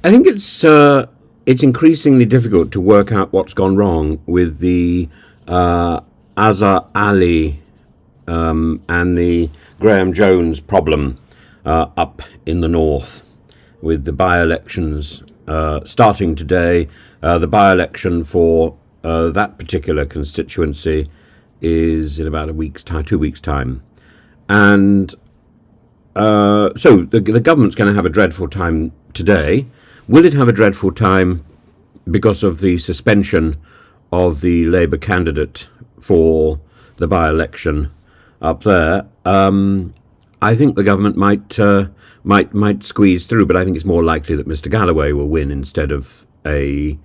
I think it's increasingly difficult to work out what's gone wrong with the Azhar Ali and the Graham Jones problem up in the north, with the by-elections starting today. The by-election for that particular constituency is in about a week's time, 2 weeks' time, and so the government's going to have a dreadful time today. Will it have a dreadful time because of the suspension of the Labour candidate for the by-election up there? I think the government might squeeze through, but I think it's more likely that Mr. Galloway will win instead of a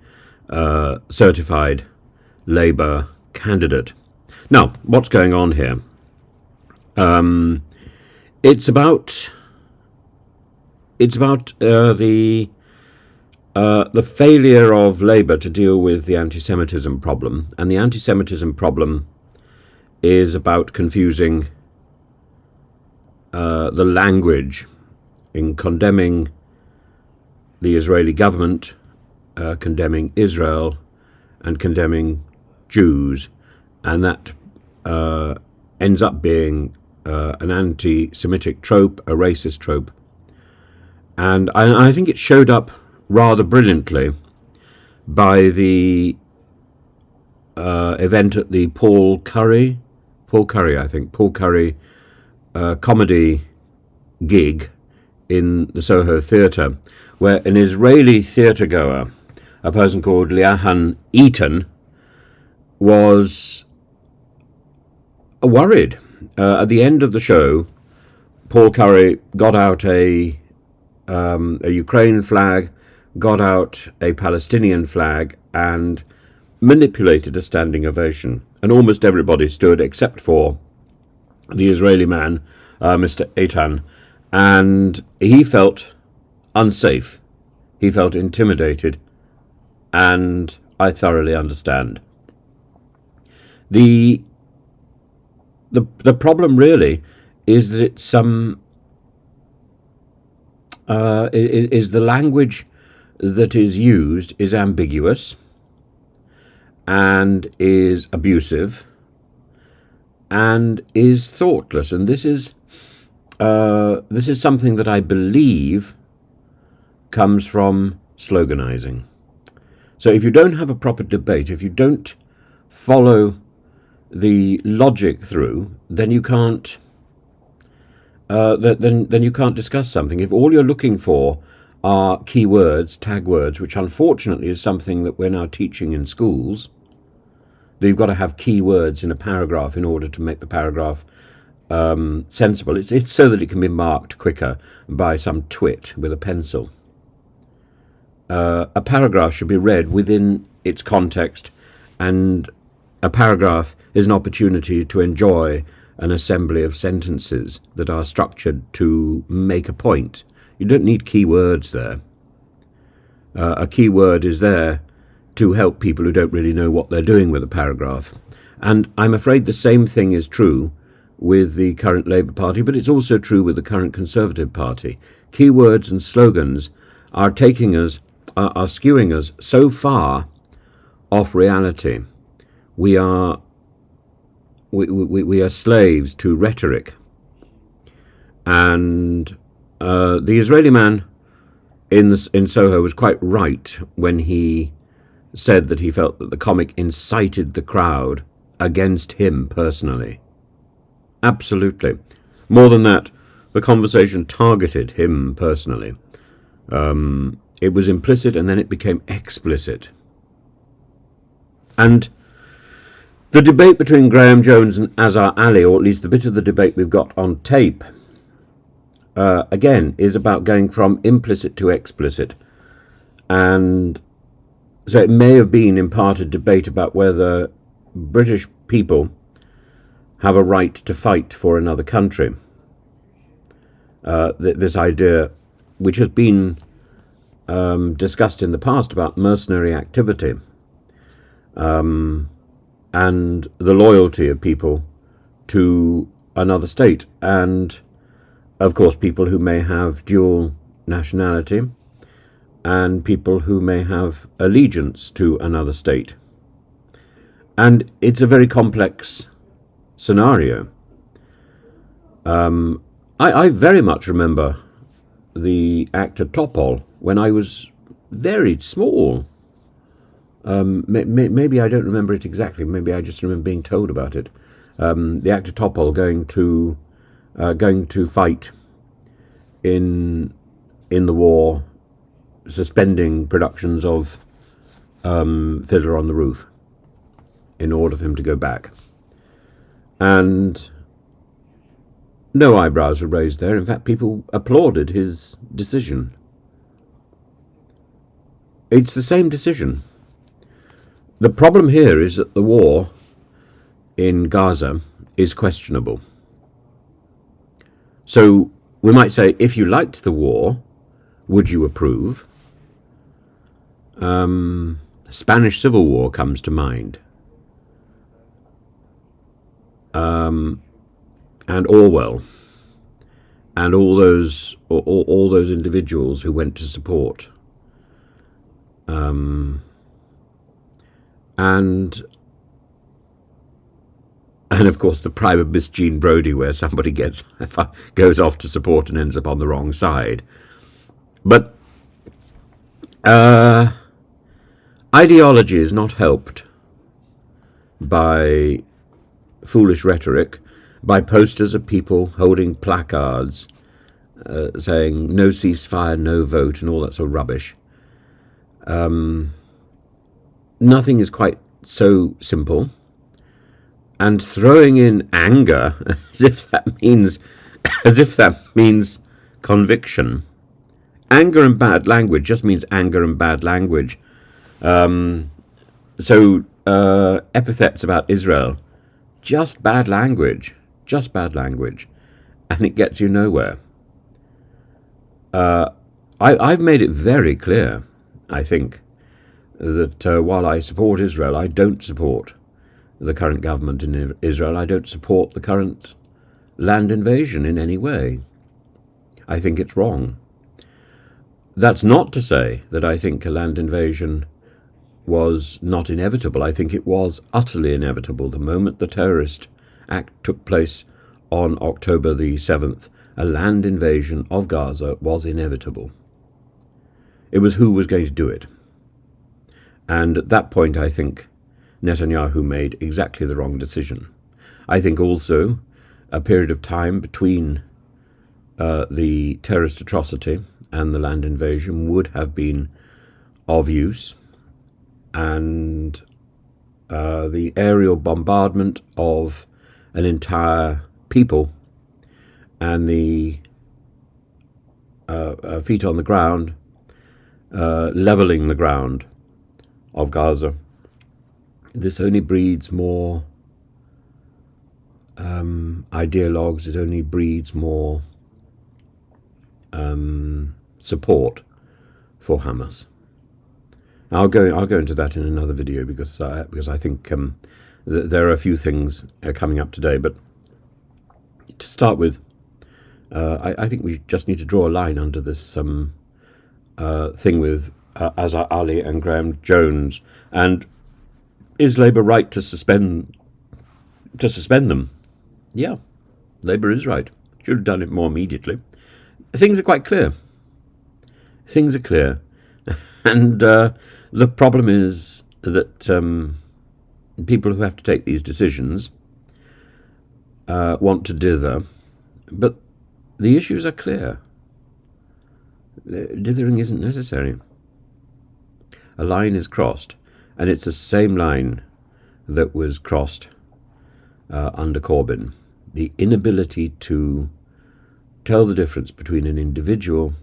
certified Labour candidate. Now, what's going on here? It's about the failure of Labour to deal with the anti-Semitism problem, and the anti-Semitism problem is about confusing the language in condemning the Israeli government, condemning Israel, and condemning Jews, and that ends up being an anti-Semitic trope, a racist trope. And I think it showed up rather brilliantly by the event at the Paul Curry comedy gig in the Soho Theatre, where an Israeli theatre goer, a person called Liahan Eaton, was worried. At the end of the show, Paul Curry got out a Ukraine flag, got out a Palestinian flag, and manipulated a standing ovation. And almost everybody stood except for the Israeli man, Mr. Eitan, and he felt unsafe. He felt intimidated, and I thoroughly understand. The problem really is that it's is the language that is used is ambiguous and is abusive and is thoughtless, and this is something that I believe comes from sloganizing. So if you don't have a proper debate, if you don't follow the logic through, then you can't then you can't discuss something. If all you're looking for are keywords, tag words, which unfortunately is something that we're now teaching in schools, that you've got to have keywords in a paragraph in order to make the paragraph sensible. It's so that it can be marked quicker by some twit with a pencil. A paragraph should be read within its context, and a paragraph is an opportunity to enjoy an assembly of sentences that are structured to make a point. You don't need keywords there. A keyword is there to help people who don't really know what they're doing with a paragraph. And I'm afraid the same thing is true with the current Labour Party, but it's also true with the current Conservative Party. Keywords and slogans are taking us, are skewing us so far off reality. We are slaves to rhetoric. And the Israeli man in Soho was quite right when he said that he felt that the comic incited the crowd against him personally. Absolutely. More than that, the conversation targeted him personally. It was implicit and then it became explicit. And the debate between Graham Jones and Azhar Ali, or at least the bit of the debate we've got on tape, again, is about going from implicit to explicit. And so it may have been in part a debate about whether British people have a right to fight for another country. This idea, which has been discussed in the past about mercenary activity, and the loyalty of people to another state, and of course people who may have dual nationality, and people who may have allegiance to another state. And it's a very complex scenario. I very much remember the actor Topol when I was very small. Maybe I don't remember it exactly. Maybe I just remember being told about it. The actor Topol going to fight in the war, suspending productions of Fiddler on the Roof in order for him to go back. And no eyebrows were raised there. In fact, people applauded his decision. It's the same decision. The problem here is that the war in Gaza is questionable. So we might say, if you liked the war, would you approve? Spanish Civil War comes to mind. And Orwell, and all those individuals who went to support, and of course the private Miss Jean Brodie, where somebody goes off to support and ends up on the wrong side. But ideology is not helped by foolish rhetoric, by posters of people holding placards saying no ceasefire, no vote, and all that sort of rubbish. Nothing is quite so simple. And throwing in anger as if that means conviction. Anger and bad language just means anger and bad language. So epithets about Israel, just bad language, and it gets you nowhere. I've made it very clear, I think, that while I support Israel, I don't support the current government in Israel. I don't support the current land invasion in any way. I think it's wrong. That's not to say that I think a land invasion was not inevitable. I think it was utterly inevitable. The moment the terrorist act took place on October the 7th, a land invasion of Gaza was inevitable. It was who was going to do it. And at that point, I think Netanyahu made exactly the wrong decision. I think also a period of time between the terrorist atrocity and the land invasion would have been of use, and the aerial bombardment of an entire people and the feet on the ground, levelling the ground of Gaza. This only breeds more ideologues. It only breeds more support for Hamas. I'll go into that in another video because I think there are a few things coming up today. But to start with, I think we just need to draw a line under this thing with Azhar Ali and Graham Jones. And is Labour right to suspend them? Yeah, Labour is right. Should have done it more immediately. Things are quite clear. Things are clear. And the problem is that people who have to take these decisions want to dither, but the issues are clear. Dithering isn't necessary. A line is crossed, and it's the same line that was crossed under Corbyn. The inability to tell the difference between an individual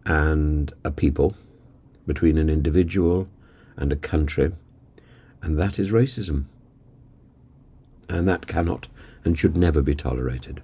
and a people, between an individual and a country, and that is racism. And that cannot and should never be tolerated.